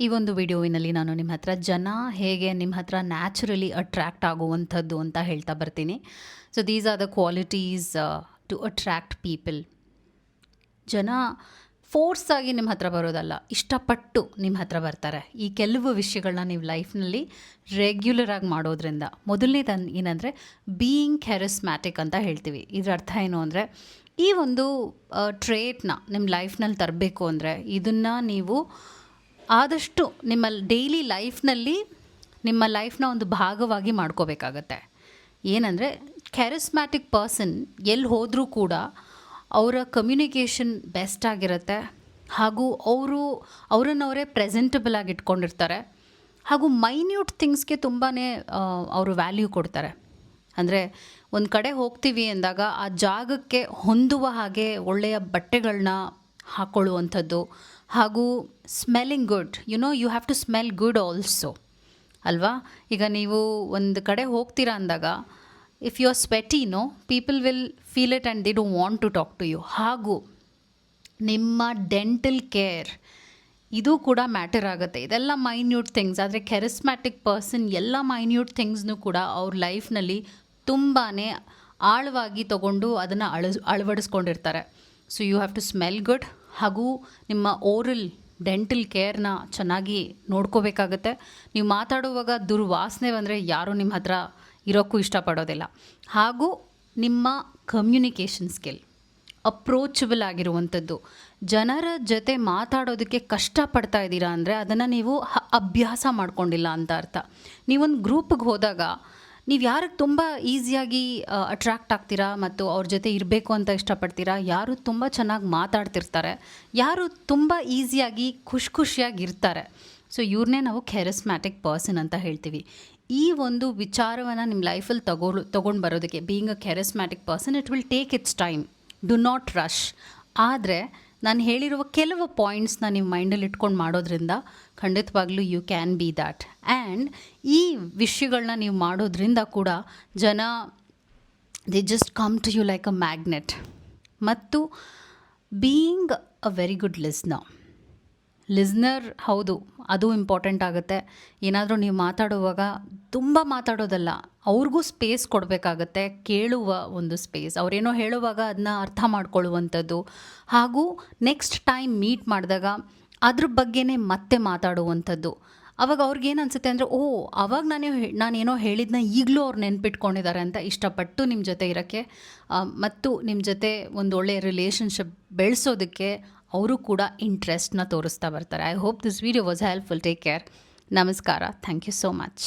ಈ ಒಂದು ವಿಡಿಯೋವಿನಲ್ಲಿ ನಾನು ನಿಮ್ಮ ಹತ್ರ ಜನ ಹೇಗೆ ನಿಮ್ಮ ಹತ್ರ ನ್ಯಾಚುರಲಿ ಅಟ್ರ್ಯಾಕ್ಟ್ ಆಗುವಂಥದ್ದು ಅಂತ ಹೇಳ್ತಾ ಬರ್ತೀನಿ. So these are the qualities to attract people. ಜನ ಫೋರ್ಸ್ ಆಗಿ ನಿಮ್ಮ ಹತ್ರ ಬರೋದಲ್ಲ, ಇಷ್ಟಪಟ್ಟು ನಿಮ್ಮ ಹತ್ರ ಬರ್ತಾರೆ. ಈ ಕೆಲವು ವಿಷಯಗಳನ್ನ ನೀವು ಲೈಫ್ನಲ್ಲಿ ರೆಗ್ಯುಲರ್ ಆಗಿ ಮಾಡೋದ್ರಿಂದ, ಮೊದಲನೇದು ಏನಂದರೆ ಬೀಯಿಂಗ್ ಕ್ಯಾರಿಸ್ಮ್ಯಾಟಿಕ್ ಅಂತ ಹೇಳ್ತೀವಿ. ಇದರ ಅರ್ಥ ಏನು ಅಂದರೆ, ಈ ಒಂದು ಟ್ರೇಟ್ನ ನಿಮ್ಮ ಲೈಫ್ನಲ್ಲಿ ತರಬೇಕು ಅಂದರೆ ಇದನ್ನು ನೀವು ಆದಷ್ಟು ನಿಮ್ಮ ಡೈಲಿ ಲೈಫ್ನಲ್ಲಿ ನಿಮ್ಮ ಲೈಫ್ನ ಒಂದು ಭಾಗವಾಗಿ ಮಾಡ್ಕೋಬೇಕಾಗತ್ತೆ. ಏನಂದರೆ ಕ್ಯಾರಿಸ್ಮ್ಯಾಟಿಕ್ ಪರ್ಸನ್ ಎಲ್ಲಿ ಹೋದರೂ ಕೂಡ ಅವರ ಕಮ್ಯುನಿಕೇಷನ್ ಬೆಸ್ಟ್ ಆಗಿರುತ್ತೆ, ಹಾಗೂ ಅವರನ್ನವರೇ ಪ್ರೆಸೆಂಟಬಲ್ ಆಗಿ ಇಟ್ಕೊಂಡಿರ್ತಾರೆ, ಹಾಗೂ ಮೈನ್ಯೂಟ್ ಥಿಂಗ್ಸ್ಗೆ ತುಂಬಾ ಅವರು ವ್ಯಾಲ್ಯೂ ಕೊಡ್ತಾರೆ. ಅಂದರೆ ಒಂದು ಕಡೆ ಹೋಗ್ತೀವಿ ಅಂದಾಗ ಆ ಜಾಗಕ್ಕೆ ಹೊಂದುವ ಹಾಗೆ ಒಳ್ಳೆಯ ಬಟ್ಟೆಗಳನ್ನ ಹಾಕ್ಕೊಳ್ಳುವಂಥದ್ದು, ಹಾಗೂ smelling good. You have to smell good also ಅಲ್ವಾ. ಈಗ ನೀವು ಒಂದು ಕಡೆ ಹೋಗ್ತೀರಾ ಅಂದಾಗ if you are sweaty, people will feel it and they don't want to talk to you. ಹಾಗೂ ನಿಮ್ಮ ಡೆಂಟಲ್ ಕೇರ್ ಇದು ಕೂಡ ಮ್ಯಾಟರ್ ಆಗುತ್ತೆ. ಇದೆಲ್ಲ ಮೈನ್ಯೂಟ್ ಥಿಂಗ್ಸ್. ಆದರೆ ಕ್ಯಾರಿಸ್ಮ್ಯಾಟಿಕ್ ಪರ್ಸನ್ ಎಲ್ಲ ಮೈನ್ಯೂಟ್ ಥಿಂಗ್ಸ್ನೂ ಕೂಡ ಅವ್ರ ಲೈಫ್ನಲ್ಲಿ ತುಂಬಾ ಆಳವಾಗಿ ತಗೊಂಡು ಅದನ್ನು ಅಳವಡಿಸ್ಕೊಂಡಿರ್ತಾರೆ. So you have to smell good, ಹಾಗೂ ನಿಮ್ಮ ಓರಲ್ ಡೆಂಟಲ್ ಕೇರ್ನ ಚೆನ್ನಾಗಿ ನೋಡ್ಕೋಬೇಕಾಗತ್ತೆ. ನೀವು ಮಾತಾಡುವಾಗ ದುರ್ವಾಸನೆ ಬಂದರೆ ಯಾರೂ ನಿಮ್ಮ ಹತ್ರ ಇರೋಕ್ಕೂ ಇಷ್ಟಪಡೋದಿಲ್ಲ. ಹಾಗೂ ನಿಮ್ಮ ಕಮ್ಯುನಿಕೇಷನ್ ಸ್ಕಿಲ್ ಅಪ್ರೋಚಬಲ್ ಆಗಿರುವಂಥದ್ದು. ಜನರ ಜೊತೆ ಮಾತಾಡೋದಕ್ಕೆ ಕಷ್ಟಪಡ್ತಾ ಇದ್ದೀರಾ ಅಂದರೆ ಅದನ್ನು ನೀವು ಅಭ್ಯಾಸ ಮಾಡ್ಕೊಂಡಿಲ್ಲ ಅಂತ ಅರ್ಥ. ನೀವೊಂದು ಗ್ರೂಪಿಗೆ ಹೋದಾಗ ನೀವು ಯಾರಿಗೆ ತುಂಬ ಈಸಿಯಾಗಿ ಅಟ್ರ್ಯಾಕ್ಟ್ ಆಗ್ತೀರಾ ಮತ್ತು ಅವ್ರ ಜೊತೆ ಇರಬೇಕು ಅಂತ ಇಷ್ಟಪಡ್ತೀರಾ, ಯಾರು ತುಂಬ ಚೆನ್ನಾಗಿ ಮಾತಾಡ್ತಿರ್ತಾರೆ, ಯಾರು ತುಂಬ ಈಸಿಯಾಗಿ ಖುಷಿಯಾಗಿರ್ತಾರೆ. ಸೊ ಇವ್ರನ್ನೇ ನಾವು ಕ್ಯಾರಿಸ್ಮ್ಯಾಟಿಕ್ ಪರ್ಸನ್ ಅಂತ ಹೇಳ್ತೀವಿ. ಈ ಒಂದು ವಿಚಾರವನ್ನು ನಿಮ್ಮ ಲೈಫಲ್ಲಿ ತೊಗೊಂಡು ಬರೋದಕ್ಕೆ, being a charismatic person, it will take its time. Do not rush. ಆದರೆ ನಾನು ಹೇಳಿರುವ ಕೆಲವು ಪಾಯಿಂಟ್ಸ್ನ ನೀವು ಮೈಂಡಲ್ಲಿ ಇಟ್ಕೊಂಡು ಮಾಡೋದ್ರಿಂದ ಖಂಡಿತವಾಗ್ಲೂ you can be that. And ಈ ವಿಷಯಗಳನ್ನ ನೀವು ಮಾಡೋದ್ರಿಂದ ಕೂಡ ಜನ they just come to you like a magnet. ಮತ್ತು being a very good listener, ಹೌದು, ಅದು ಇಂಪಾರ್ಟೆಂಟ್ ಆಗುತ್ತೆ. ಏನಾದರೂ ನೀವು ಮಾತಾಡುವಾಗ ತುಂಬ ಮಾತಾಡೋದಲ್ಲ, ಅವ್ರಿಗೂ ಸ್ಪೇಸ್ ಕೊಡಬೇಕಾಗತ್ತೆ, ಕೇಳುವ ಒಂದು ಸ್ಪೇಸ್. ಅವರೇನೋ ಹೇಳುವಾಗ ಅದನ್ನ ಅರ್ಥ ಮಾಡ್ಕೊಳ್ಳುವಂಥದ್ದು, ಹಾಗೂ ನೆಕ್ಸ್ಟ್ ಟೈಮ್ ಮೀಟ್ ಮಾಡಿದಾಗ ಅದ್ರ ಬಗ್ಗೆನೇ ಮತ್ತೆ ಮಾತಾಡುವಂಥದ್ದು. ಆವಾಗ ಅವ್ರಿಗೇನು ಅನಿಸುತ್ತೆ ಅಂದರೆ, ಆವಾಗ ನಾನೇನೋ ಹೇಳಿದ್ನ ಈಗಲೂ ಅವ್ರು ನೆನ್ಪಿಟ್ಕೊಂಡಿದ್ದಾರೆ ಅಂತ ಇಷ್ಟಪಟ್ಟು ನಿಮ್ಮ ಜೊತೆ ಇರೋಕ್ಕೆ ಮತ್ತು ನಿಮ್ಮ ಜೊತೆ ಒಂದು ಒಳ್ಳೆಯ ರಿಲೇಷನ್ಶಿಪ್ ಬೆಳೆಸೋದಕ್ಕೆ ಅವರು ಕೂಡ ಇಂಟ್ರೆಸ್ಟ್ನ ತೋರಿಸ್ತಾ ಬರ್ತಾರೆ. I hope this video was helpful. Take care. ನಮಸ್ಕಾರ. Thank you so much.